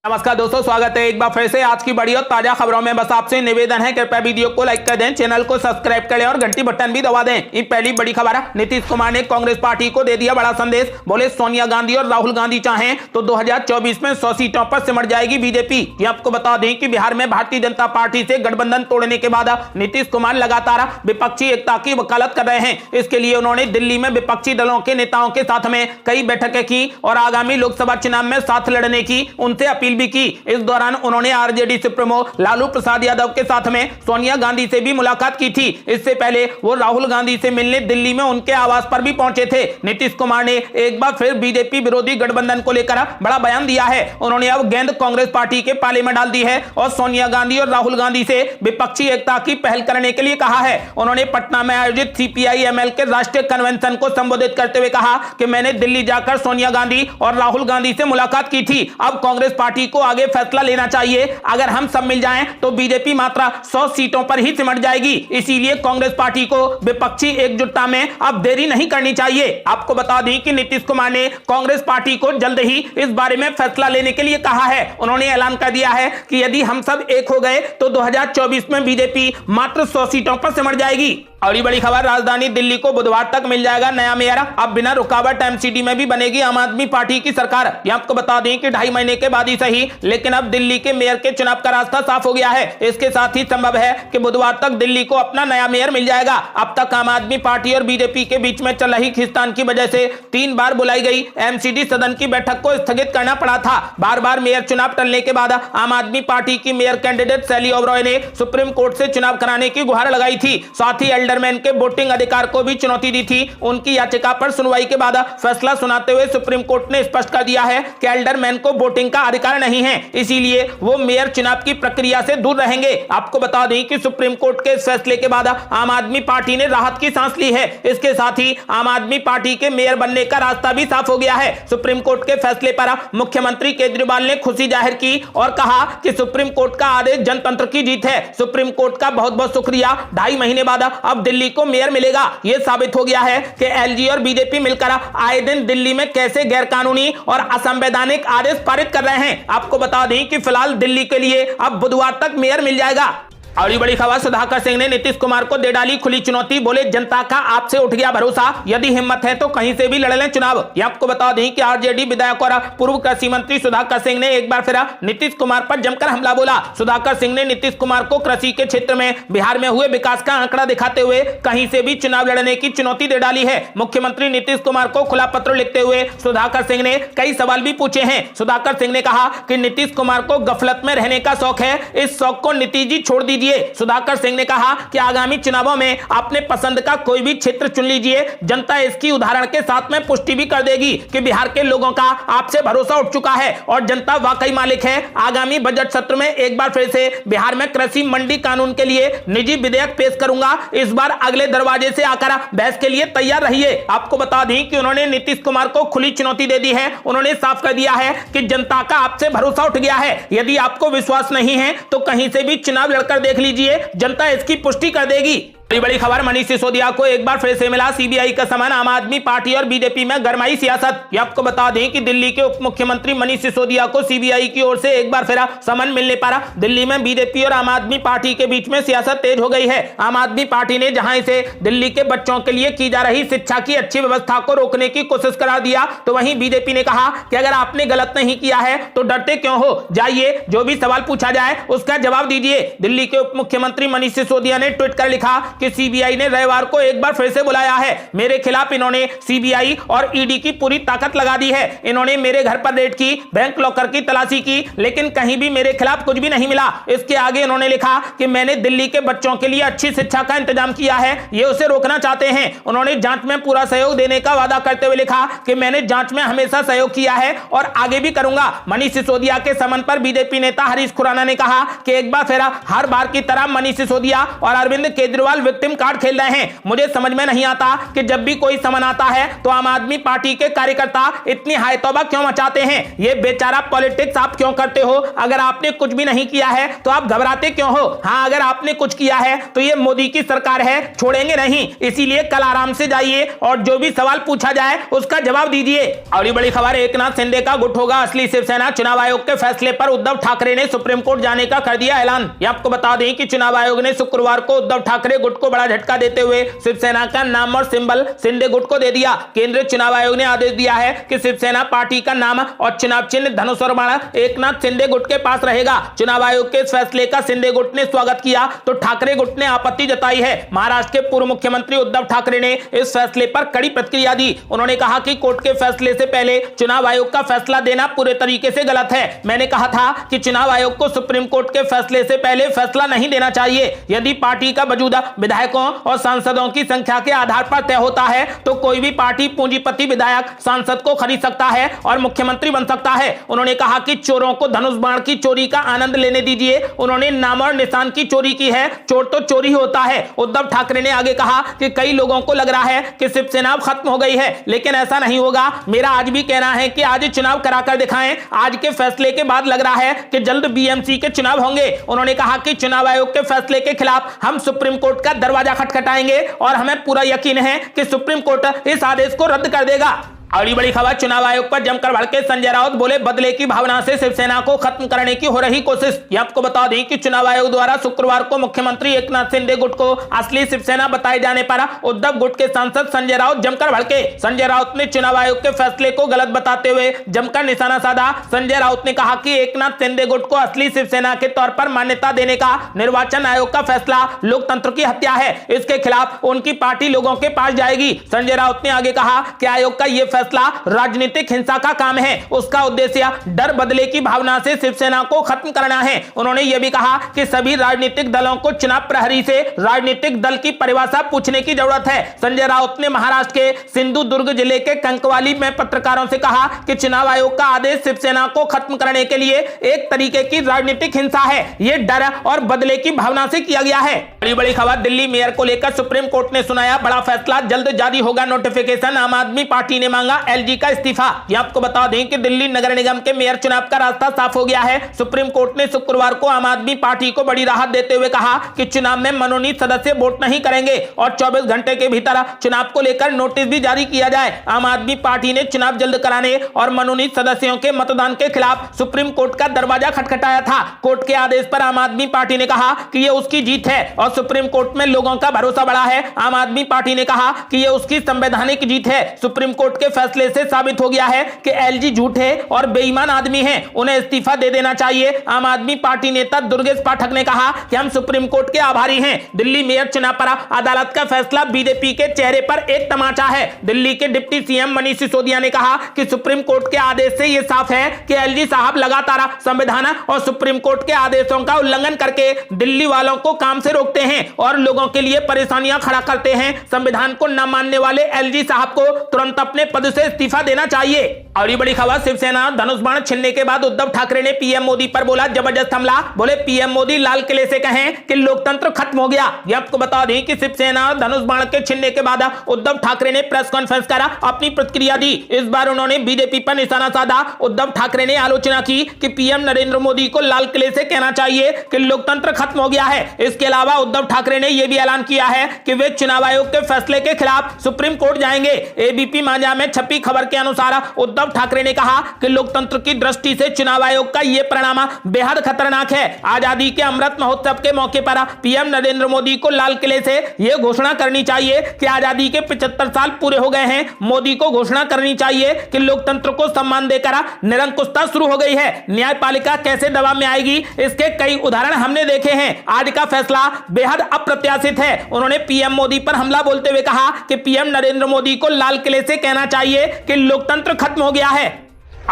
नमस्कार दोस्तों, स्वागत है एक बार फिर से आज की बड़ी और ताजा खबरों में। बस आपसे निवेदन है, कृपया वीडियो को लाइक कर दें, चैनल को सब्सक्राइब कर लें और घंटी बटन भी दबा दें। ये पहली बड़ी खबर है। नीतीश कुमार ने कांग्रेस पार्टी को दे दिया बड़ा संदेश। बोले सोनिया गांधी और राहुल गांधी चाहें तो 2024 में 100 सीटों पर सिमट जाएगी बीजेपी। ये आपको बता दें कि बिहार में भारतीय जनता पार्टी से गठबंधन तोड़ने के बाद नीतीश कुमार लगातार विपक्षी एकता की वकालत कर रहे हैं। इसके लिए उन्होंने दिल्ली में विपक्षी दलों के नेताओं के साथ में कई बैठकें की और आगामी लोकसभा चुनाव में साथ लड़ने की उनसे अपील भी की। इस दौरान उन्होंने आरजेडी सुप्रीमो लालू प्रसाद यादव के साथ में सोनिया गांधी से भी मुलाकात की थी। इससे पहले वो राहुल गांधी से मिलने दिल्ली में उनके आवास पर भी पहुंचे थे। नीतीश कुमार ने एक बार फिर बीजेपी विरोधी गठबंधन को लेकर बड़ा बयान दिया है। उन्होंने अब गेंद कांग्रेस पार्टी के पाले में डाल दी है और सोनिया गांधी और राहुल गांधी से विपक्षी एकता की पहल करने के लिए कहा है। उन्होंने पटना में आयोजित सीपीआई-एमएल के राष्ट्रीय कन्वेंशन को संबोधित करते हुए कहा कि मैंने दिल्ली जाकर सोनिया गांधी और राहुल गांधी से मुलाकात की थी। अब कांग्रेस पार्टी को आगे फैसला लेना चाहिए। अगर हम सब मिल जाएं तो बीजेपी मात्र 100 सीटों पर ही सिमट जाएगी। इसीलिए कांग्रेस पार्टी को विपक्षी एकजुटता में अब देरी नहीं करनी चाहिए। आपको बता दें कि नीतीश कुमार ने कांग्रेस पार्टी को जल्द ही इस बारे में फैसला लेने के लिए कहा है। उन्होंने ऐलान कर दिया है कि यदि हम सब एक हो गए तो 2024 में बीजेपी मात्र 100 सीटों पर सिमट जाएगी। और बड़ी खबर, राजधानी दिल्ली को बुधवार तक मिल जाएगा नया मेयर। अब बिना रुकावट एमसीडी में भी बनेगी आम आदमी पार्टी की सरकार। यह आपको बता दें कि 2.5 महीने के बाद ही सही, लेकिन अब दिल्ली के मेयर के चुनाव का रास्ता साफ हो गया है। इसके साथ ही संभव है कि बुधवार तक दिल्ली को अपना नया मेयर मिल जाएगा। अब तक आम आदमी पार्टी और बीजेपी के बीच में चल रही खींचतान की वजह से 3 बार बुलाई गई एमसीडी सदन की बैठक को स्थगित करना पड़ा था। बार बार मेयर चुनाव टलने के बाद आम आदमी पार्टी की मेयर कैंडिडेट शैली ओबरॉय ने सुप्रीम कोर्ट से चुनाव कराने की गुहार लगाई थी। साथ ही एल्डरमैन के वोटिंग अधिकार को भी चुनौती दी थी। उनकी याचिका पर सुनवाई के बाद फैसला सुनाते हुए सुप्रीम कोर्ट ने स्पष्ट कर दिया है कि एल्डरमैन को वोटिंग का अधिकार नहीं है, इसीलिए वो मेयर चुनाव की प्रक्रिया से दूर रहेंगे। आपको बता दें कि सुप्रीम कोर्ट के फैसले के बाद आम आदमी पार्टी ने राहत की सांस ली है। इसके साथ ही आम आदमी पार्टी के मेयर बनने का रास्ता भी साफ हो गया है। सुप्रीम कोर्ट के फैसले पर मुख्यमंत्री केजरीवाल ने खुशी जाहिर की और कहा कि सुप्रीम कोर्ट का आदेश जनतंत्र की जीत है। सुप्रीम कोर्ट का बहुत बहुत शुक्रिया। 2.5 महीने बाद अब दिल्ली को मेयर मिलेगा। यह साबित हो गया है कि एलजी और बीजेपी मिलकर आए दिन दिल्ली में कैसे गैरकानूनी और असंवैधानिक आदेश पारित कर रहे हैं। आपको बता दें कि फिलहाल दिल्ली के लिए अब बुधवार तक मेयर मिल जाएगा। और बड़ी खबर, सुधाकर सिंह ने नीतीश कुमार को दे डाली खुली चुनौती। बोले जनता का आपसे उठ गया भरोसा, यदि हिम्मत है तो कहीं से भी लड़ लें चुनाव। यह आपको बता दें कि आरजेडी विधायक और पूर्व कृषि मंत्री सुधाकर सिंह ने एक बार फिर नीतीश कुमार पर जमकर हमला बोला। सुधाकर सिंह ने नीतीश कुमार को कृषि के क्षेत्र में बिहार में हुए विकास का आंकड़ा दिखाते हुए कहीं से भी चुनाव लड़ने की चुनौती दे डाली है। मुख्यमंत्री नीतीश कुमार को खुला पत्र लिखते हुए सुधाकर सिंह ने कई सवाल भी पूछे हैं। सुधाकर सिंह ने कहा कि नीतीश कुमार को गफलत में रहने का शौक है, इस शौक को नीतीश जी छोड़ दीजिए। सुधाकर सिंह ने कहा कि आगामी चुनावों में अपने पसंद का कोई भी क्षेत्र चुन लीजिए, जनता इसकी उदाहरण के साथ में पुष्टि भी कर देगी कि बिहार के लोगों का आपसे भरोसा उठ चुका है और जनता वाकई मालिक है। आगामी बजट सत्र में एक बार फिर से बिहार में कृषि मंडी कानून के लिए निजी विधेयक पेश करूंगा। इस बार अगले दरवाजे से आकर बहस के लिए तैयार रहिए। आपको बता दें कि उन्होंने नीतीश कुमार को खुली चुनौती दे दी है। उन्होंने साफ कर दिया है कि जनता का आपसे भरोसा उठ गया है। यदि आपको विश्वास नहीं है तो कहीं से भी चुनाव लड़कर देख लीजिए, जनता इसकी पुष्टि कर देगी। बड़ी खबर, मनीष सिसोदिया को एक बार फिर से मिला सीबीआई का सामान। आम आदमी पार्टी और बीजेपी में गरमाई सियासत। ये आपको बता दें कि दिल्ली के उप मुख्यमंत्री मनीष सिसोदिया को सीबीआई की ओर से एक बार फिर समन मिलने पर दिल्ली में बीजेपी और आम आदमी पार्टी के बीच में सियासत तेज हो गई है। आम आदमी पार्टी ने जहां इसे दिल्ली के बच्चों के लिए की जा रही शिक्षा की अच्छी व्यवस्था को रोकने की कोशिश करार दिया, तो वहीं बीजेपी ने कहा कि अगर आपने गलत नहीं किया है तो डरते क्यों हो, जाइए जो भी सवाल पूछा जाए उसका जवाब दीजिए। दिल्ली के उप मुख्यमंत्री मनीष सिसोदिया ने ट्वीट कर लिखा कि सीबीआई ने रविवार को एक बार फिर से बुलाया है। मेरे खिलाफ इन्होंने सीबीआई और ईडी की पूरी ताकत लगा दी है। इन्होंने मेरे घर पर रेड की, बैंक लॉकर की तलाशी की, लेकिन कहीं भी मेरे खिलाफ कुछ भी नहीं मिला। इसके आगे इन्होंने लिखा कि मैंने दिल्ली के बच्चों के लिए अच्छी शिक्षा का इंतजाम किया है, ये उसे रोकना चाहते हैं। उन्होंने जांच में पूरा सहयोग देने का वादा करते हुए लिखा कि मैंने जांच में हमेशा सहयोग किया है और आगे भी करूंगा। मनीष सिसोदिया के समन पर बीजेपी नेता हरीश खुराना ने कहा कि एक बार फिर हर बार की तरह मनीष सिसोदिया और अरविंद केजरीवाल विक्टिम कार्ड खेल रहे हैं। मुझे समझ में नहीं आता कि जब भी कोई समन आता है तो आम आदमी पार्टी के कार्यकर्ता इतनी हाय तौबा क्यों मचाते हैं। ये बेचारा पॉलिटिक्स आप क्यों करते हो? अगर आपने कुछ भी नहीं किया है तो आप घबराते क्यों हो? हाँ, अगर आपने कुछ किया है तो ये मोदी की सरकार है, छोड़ेंगे नहीं। इसीलिए कल आराम से जाइए और जो भी सवाल पूछा जाए उसका जवाब दीजिए। और बड़ी खबर, एकनाथ शिंदे का गुट होगा असली शिवसेना। चुनाव आयोग के फैसले पर उद्धव ठाकरे ने सुप्रीम कोर्ट जाने का कर दिया ऐलान। ये आपको बता दें कि चुनाव आयोग ने शुक्रवार को उद्धव ठाकरे गुट को बड़ा झटका देते हुए शिवसेना का नाम और सिंबल शिंदे गुट को दे दिया। केंद्रीय चुनाव आयोग ने आदेश दिया है कि शिवसेना पार्टी का नाम और चुनाव चिन्ह धनुष और बाण एकनाथ शिंदे गुट के पास रहेगा। चुनाव आयोग के इस फैसले का शिंदे गुट ने स्वागत किया तो ठाकरे गुट ने आपत्ति जताई है। महाराष्ट्र के पूर्व मुख्यमंत्री उद्धव ठाकरे ने इस फैसले पर कड़ी प्रतिक्रिया दी। उन्होंने कहा कि कोर्ट के फैसले से पहले चुनाव आयोग का फैसला देना पूरे तरीके से गलत है। मैंने कहा था कि चुनाव आयोग को सुप्रीम कोर्ट के फैसले से पहले फैसला नहीं देना चाहिए। यदि पार्टी का वजूद विधायकों और सांसदों की संख्या के आधार पर तय होता है तो कोई भी पार्टी पूंजीपति विधायक सांसद को खरीद सकता है और मुख्यमंत्री बन सकता है। उन्होंने कहा कि चोरों को धनुष बाण की चोरी का आनंद लेने दीजिए। उन्होंने नाम और निशान की चोरी की है, चोर तो चोरी होता है। उद्धव ठाकरे ने आगे कहा कि कई लोगों को लग रहा है कि शिवसेना खत्म हो गई है, लेकिन ऐसा नहीं होगा। मेरा आज भी कहना है कि आज चुनाव कराकर दिखाएं। आज के फैसले के बाद लग रहा है कि जल्द बीएमसी के चुनाव होंगे। उन्होंने कहा कि चुनाव आयोग के फैसले के खिलाफ हम सुप्रीम कोर्ट का दरवाजा खटखटाएंगे और हमें पूरा यकीन है कि सुप्रीम कोर्ट इस आदेश को रद्द कर देगा। अगली बड़ी खबर, चुनाव आयोग पर जमकर भड़के संजय राउत, बोले बदले की भावना से शिवसेना को खत्म करने की हो रही कोशिश। ये आपको बता दें कि चुनाव आयोग द्वारा शुक्रवार को मुख्यमंत्री एकनाथ शिंदे गुट को असली शिवसेना बताए जाने पर उद्धव गुट के सांसद संजय राउत जमकर भड़के। संजय राउत ने चुनाव आयोग के फैसले को गलत बताते हुए जमकर निशाना साधा। संजय राउत ने कहा कि एकनाथ शिंदे गुट को असली शिवसेना के तौर पर मान्यता देने का निर्वाचन आयोग का फैसला लोकतंत्र की हत्या है। इसके खिलाफ उनकी पार्टी लोगों के पास जाएगी। संजय राउत ने आगे कहा कि आयोग का यह फैसला राजनीतिक हिंसा का काम है। उसका उद्देश्य डर बदले की भावना से शिवसेना को खत्म करना है। उन्होंने यह भी कहा कि सभी राजनीतिक दलों को चुनाव प्रहरी से राजनीतिक दल की परिभाषा पूछने की जरूरत है। संजय राउत ने महाराष्ट्र के सिंधुदुर्ग जिले के कंकवाली में पत्रकारों से कहा कि चुनाव आयोग का आदेश शिवसेना को खत्म करने के लिए एक तरीके की राजनीतिक हिंसा है। यह डर और बदले की भावना से किया गया है। बड़ी बड़ी खबर, दिल्ली मेयर को लेकर सुप्रीम कोर्ट ने सुनाया बड़ा फैसला, जल्द जारी होगा नोटिफिकेशन। आम आदमी पार्टी ने मांगा एलजी का इस्तीफा। ये आपको बता दें कि दिल्ली नगर निगम के मेयर चुनाव का रास्ता साफ हो गया है। सुप्रीम कोर्ट ने शुक्रवार को आम आदमी पार्टी को बड़ी राहत देते हुए कहा कि चुनाव में मनोनीत सदस्य वोट नहीं करेंगे और 24 घंटे के भीतर चुनाव को लेकर नोटिस भी जारी किया जाए। आम आदमी पार्टी ने चुनाव जल्द कराने और मनोनीत सदस्यों के मतदान के खिलाफ सुप्रीम कोर्ट का दरवाजा खटखटाया था। कोर्ट के आदेश पर आम आदमी पार्टी ने कहा कि यह उसकी जीत है और सुप्रीम कोर्ट में लोगों का भरोसा बढ़ा है। आम आदमी पार्टी ने कहा कि यह उसकी संवैधानिक जीत है। सुप्रीम कोर्ट के फैसले से साबित हो गया है कि एलजी झूठे और बेईमान आदमी हैं, उन्हें इस्तीफा दे देना चाहिए। आम आदमी पार्टी नेता दुर्गेश पाठक ने कहा कि हम सुप्रीम कोर्ट के आभारी हैं। दिल्ली मेयर चुनाव पर अदालत का फैसला बीजेपी के चेहरे पर एक तमाचा है। दिल्ली के डिप्टी सीएम मनीष सिसोदिया ने कहा कि सुप्रीम कोर्ट के आदेश से यह साफ है कि एलजी साहब लगातार संविधान और सुप्रीम कोर्ट के आदेशों का उल्लंघन करके दिल्ली वालों को काम से रोकते हैं और लोगों के लिए परेशानियां खड़ा करते हैं। संविधान को न मानने वाले एलजी साहब को तुरंत अपने पद से इस्तीफा देना चाहिए। और ये बड़ी खबर, शिवसेना धनुष बाण छीनने के बाद उद्धव ठाकरे ने पीएम मोदी पर बोला जबरदस्त हमला। बोले पीएम मोदी लाल किले से कहें कि लोकतंत्र खत्म हो गया। ये आपको बता दें कि शिवसेना धनुष बाण के छीनने के बाद उद्धव ठाकरे ने प्रेस कॉन्फ्रेंस कर अपनी प्रतिक्रिया दी। इस बार उन्होंने बीजेपी पर निशाना साधा। उद्धव ठाकरे ने आलोचना की कि पीएम नरेंद्र मोदी को लाल किले से कहना चाहिए कि लोकतंत्र खत्म हो गया है। इसके अलावा उद्धव ठाकरे ने यह भी ऐलान किया है कि वे चुनाव आयोग के फैसले के खिलाफ सुप्रीम कोर्ट जाएंगे। एबीपी मांझा में छपी खबर के अनुसार उद्धव ठाकरे ने कहा कि लोकतंत्र की दृष्टि से चुनाव आयोग का यह परिणाम बेहद खतरनाक है। आजादी के अमृत महोत्सव के मौके पर पीएम नरेंद्र मोदी को लाल किले से यह घोषणा करनी चाहिए कि आजादी के 75 साल पूरे हो गए हैं। मोदी को घोषणा करनी चाहिए कि लोकतंत्र को सम्मान देकर निरंकुशता शुरू हो गई है। न्यायपालिका कैसे दबाव में आएगी, इसके कई उदाहरण हमने देखे हैं। आज का फैसला बेहद अप्रत्याशित है। उन्होंने पीएम मोदी पर हमला बोलते हुए कहा कि पीएम नरेंद्र मोदी को लाल किले से कहना चाहिए कि लोकतंत्र खत्म हो गया है।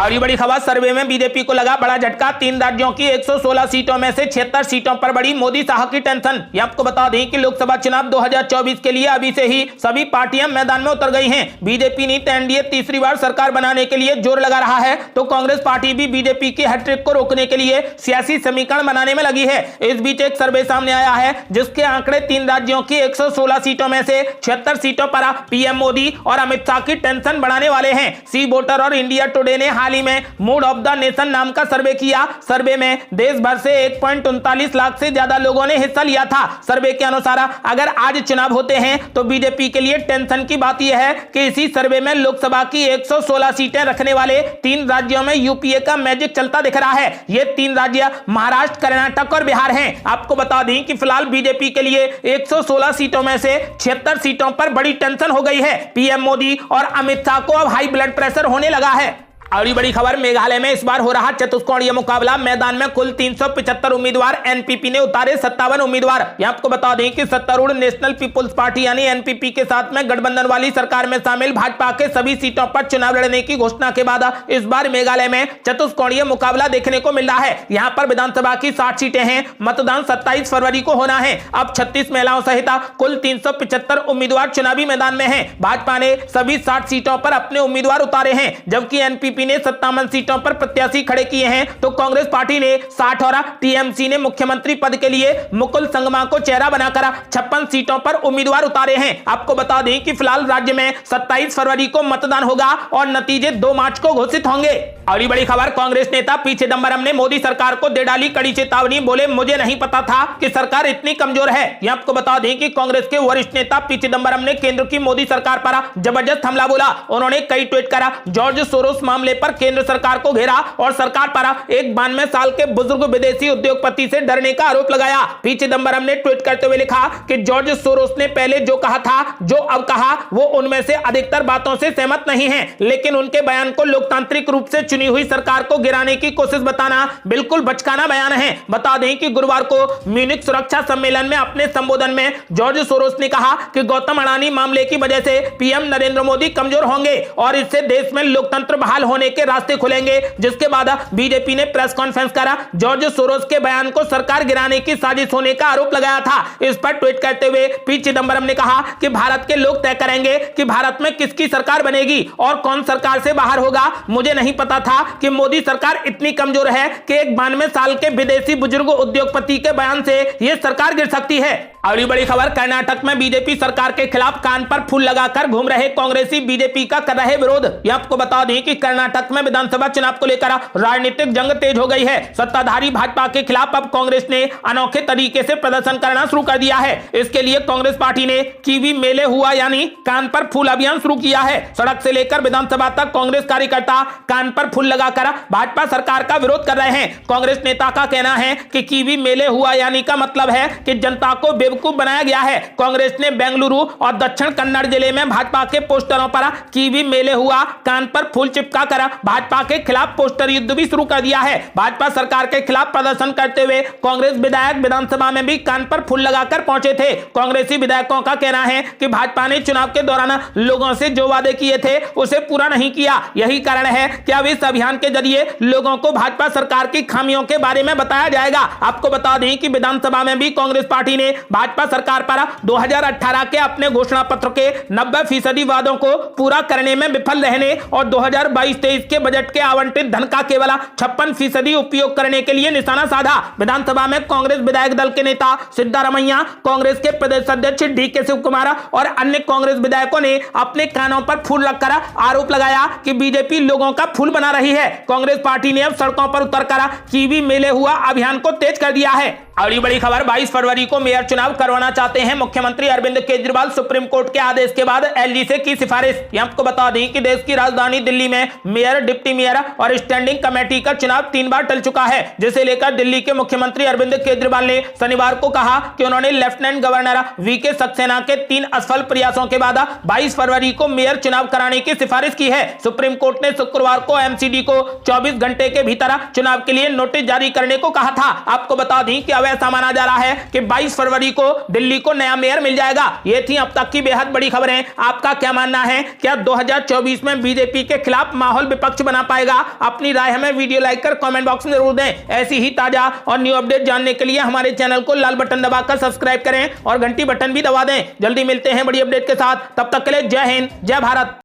और ये बड़ी खबर, सर्वे में बीजेपी को लगा बड़ा झटका। 3 राज्यों की 116 सीटों में से 76 सीटों पर बड़ी मोदी शाह की टेंशन। ये आपको बता दें कि लोकसभा चुनाव 2024 के लिए अभी से ही सभी पार्टियां मैदान में उतर गई हैं। बीजेपी नीत एनडीए तीसरी बार सरकार बनाने के लिए जोर लगा रहा है, तो कांग्रेस पार्टी भी बीजेपी की हैट्रिक को रोकने के लिए सियासी समीकरण बनाने में लगी है। इस बीच एक सर्वे सामने आया है जिसके आंकड़े 3 राज्यों की 116 सीटों में से 76 सीटों पर पीएम मोदी और अमित शाह की टेंशन बढ़ाने वाले हैं। सी वोटर और इंडिया टुडे ने हाल ही में मूड ऑफ द नेशन नाम का सर्वे किया। सर्वे में देश भर से 1.39 लाख से ज्यादा लोगों ने हिस्सा लिया था। सर्वे के अनुसार अगर आज चुनाव होते हैं तो बीजेपी के लिए टेंशन की बात यह है कि इसी सर्वे में लोकसभा की 116 सीटें रखने वाले 3 राज्यों में यूपीए का मैजिक चलता दिख रहा है। ये 3 राज्य महाराष्ट्र, कर्नाटक और बिहार हैं। आपको बता दें कि फिलहाल बीजेपी के लिए 116 सीटों में से 76 सीटों पर बड़ी टेंशन हो गई है। पीएम मोदी और अमित शाह को अब हाई ब्लड प्रेशर होने लगा है। अगली बड़ी खबर, मेघालय में इस बार हो रहा चतुष्कोणीय मुकाबला। मैदान में कुल 375 उम्मीदवार, एनपीपी ने उतारे 57 उम्मीदवार। यहां आपको बता दें कि सत्तारूढ़ नेशनल पीपुल्स पार्टी यानी एनपीपी के साथ में गठबंधन वाली सरकार में शामिल भाजपा के सभी सीटों पर चुनाव लड़ने की घोषणा के बाद इस बार मेघालय में चतुष्कोणीय मुकाबला देखने को मिल रहा है। यहाँ पर विधानसभा की 60 सीटें हैं। मतदान 27 फरवरी को होना है। अब 36 महिलाओं सहित कुल 375 उम्मीदवार चुनावी मैदान में है। भाजपा ने सभी 60 सीटों पर अपने उम्मीदवार उतारे हैं, जबकि एनपीपी ने 57 सीटों पर प्रत्याशी खड़े किए हैं। तो कांग्रेस पार्टी ने 60 और टीएमसी ने मुख्यमंत्री पद के लिए मुकुल संगमा को चेहरा बनाकर 56 सीटों पर उम्मीदवार उतारे हैं। आपको बता दें कि फिलहाल राज्य में 27 फरवरी को मतदान होगा और नतीजे 2 मार्च को घोषित होंगे। अगली बड़ी खबर, कांग्रेस नेता पी चिदंबरम ने मोदी सरकार को दे डाली कड़ी चेतावनी। बोले, मुझे नहीं पता था कि सरकार इतनी कमजोर है। यह आपको बता दें कि कांग्रेस के वरिष्ठ नेता पी चिदंबरम ने केंद्र की मोदी सरकार पर जबरदस्त हमला बोला। उन्होंने कई ट्वीट कर जॉर्ज सोरोस मामले पर केंद्र सरकार को घेरा और सरकार पर एक 92 साल के बुजुर्ग विदेशी उद्योगपति से डरने का आरोप लगाया। पी चिदंबरम ने ट्वीट करते हुए लिखा कि जॉर्ज सोरोस ने पहले जो कहा था, जो अब कहा, वो उनमें से अधिकतर बातों से सहमत नहीं है, लेकिन उनके बयान को लोकतांत्रिक रूप से चुनी हुई सरकार को गिराने की कोशिश बताना बिल्कुल बचकाना बयान है। बता दें कि गुरुवार को म्यूनिख सुरक्षा सम्मेलन में अपने संबोधन में जॉर्ज सोरोस ने कहा कि गौतम अडानी मामले की वजह से पीएम नरेंद्र मोदी कमजोर होंगे और इससे देश में लोकतंत्र बहाल होने के रास्ते खुलेंगे। जिसके बाद बीजेपी ने प्रेस कॉन्फ्रेंस करा जॉर्ज सोरोस के बयान को सरकार गिराने की साजिश होने का आरोप लगाया था। इस पर ट्वीट करते हुए पी चिदंबरम ने कहा कि भारत के लोग तय करेंगे कि भारत में किसकी सरकार बनेगी और कौन सरकार से बाहर होगा। मुझे नहीं पता था कि मोदी सरकार इतनी कमजोर है कि एक 92 साल के विदेशी बुजुर्ग उद्योगपति के बयान से यह सरकार गिर सकती है। अगली बड़ी खबर, कर्नाटक में बीजेपी सरकार के खिलाफ कान पर फूल लगाकर घूम रहे कांग्रेसी बीजेपी का कर रहे विरोध। यह आपको बता दें कि कर्नाटक में विधानसभा चुनाव को लेकर राजनीतिक जंग तेज हो गई है। सत्ताधारी भाजपा के खिलाफ अब कांग्रेस ने अनोखे तरीके से प्रदर्शन करना शुरू कर दिया है। इसके लिए कांग्रेस पार्टी ने कीवी मेले हुआ यानी कान पर फूल अभियान शुरू किया है। सड़क से लेकर विधानसभा तक कांग्रेस कार्यकर्ता कान पर फूल लगाकर भाजपा सरकार का विरोध कर रहे हैं। कांग्रेस नेता का कहना है कि कीवी मेले हुआ यानी का मतलब है कि जनता को बेवकूफ बनाया गया है। कांग्रेस ने बेंगलुरु और दक्षिण कन्नड़ जिले में भाजपा के पोस्टरों पर कीवी मेले हुआ कान पर फूल चिपका कर भाजपा के खिलाफ पोस्टर युद्ध भी शुरू कर दिया है। भाजपा सरकार के खिलाफ प्रदर्शन करते हुए कांग्रेस विधायक विधानसभा में भी कान पर फूल लगाकर पहुंचे थे। कांग्रेसी विधायकों का कहना है कि भाजपा ने चुनाव के दौरान लोगों से जो वादे किए थे उसे पूरा नहीं किया। यही कारण है कि अब इस अभियान के जरिए लोगों को भाजपा सरकार की खामियों के बारे में बताया जाएगा। आपको बता दें कि विधानसभा में भी कांग्रेस पार्टी ने भाजपा सरकार पर 2018 के अपने घोषणा पत्र के 90% वादों को पूरा करने में विफल रहने और 2022-23 के बजट के आवंटित धन का केवल 56% उपयोग करने के लिए निशाना साधा। विधानसभा में कांग्रेस विधायक दल के नेता सिद्धारमैया, कांग्रेस के प्रदेश अध्यक्ष डीके शिव कुमार और अन्य कांग्रेस विधायकों ने अपने कानों पर फूल रखकर आरोप लगाया कि बीजेपी लोगों का फूल बना रही है। कांग्रेस पार्टी ने अब सड़कों पर उतरकर कीवी मेले हुआ अभियान को तेज कर दिया है। अगली बड़ी खबर, 22 फरवरी को मेयर चुनाव करवाना चाहते हैं मुख्यमंत्री अरविंद केजरीवाल। सुप्रीम कोर्ट के आदेश के बाद एलजी से की सिफारिश। यहां आपको बता दें कि देश की राजधानी दिल्ली में मेयर, डिप्टी मेयर और स्टैंडिंग कमेटी का चुनाव 3 बार टल चुका है, जिसे लेकर दिल्ली के मुख्यमंत्री अरविंद केजरीवाल ने शनिवार को कहा कि उन्होंने लेफ्टिनेंट गवर्नर वीके सक्सेना के 3 असफल प्रयासों के बाद 22 फरवरी को मेयर चुनाव कराने की सिफारिश की है। सुप्रीम कोर्ट ने शुक्रवार को एमसीडी को 24 घंटे के भीतर चुनाव के लिए नोटिस जारी करने को कहा था। आपको बता दें कि ऐसा माना जा रहा है कि 22 फरवरी को दिल्ली को नया मेयर मिल जाएगा। ये थी अब तक की बेहद बड़ी खबरें। आपका क्या मानना है? क्या 2024 में बीजेपी के खिलाफ माहौल विपक्ष बना पाएगा? अपनी राय हमें वीडियो लाइक कर कमेंट बॉक्स में जरूर दें। ऐसी ही ताजा और न्यू अपडेट जानने के लिए हमारे चैनल को लाल बटन दबाकर सब्सक्राइब करें और घंटी बटन भी दबा दें। जल्दी मिलते हैं बड़ी अपडेट के साथ, तब तक के लिए जय हिंद, जय भारत।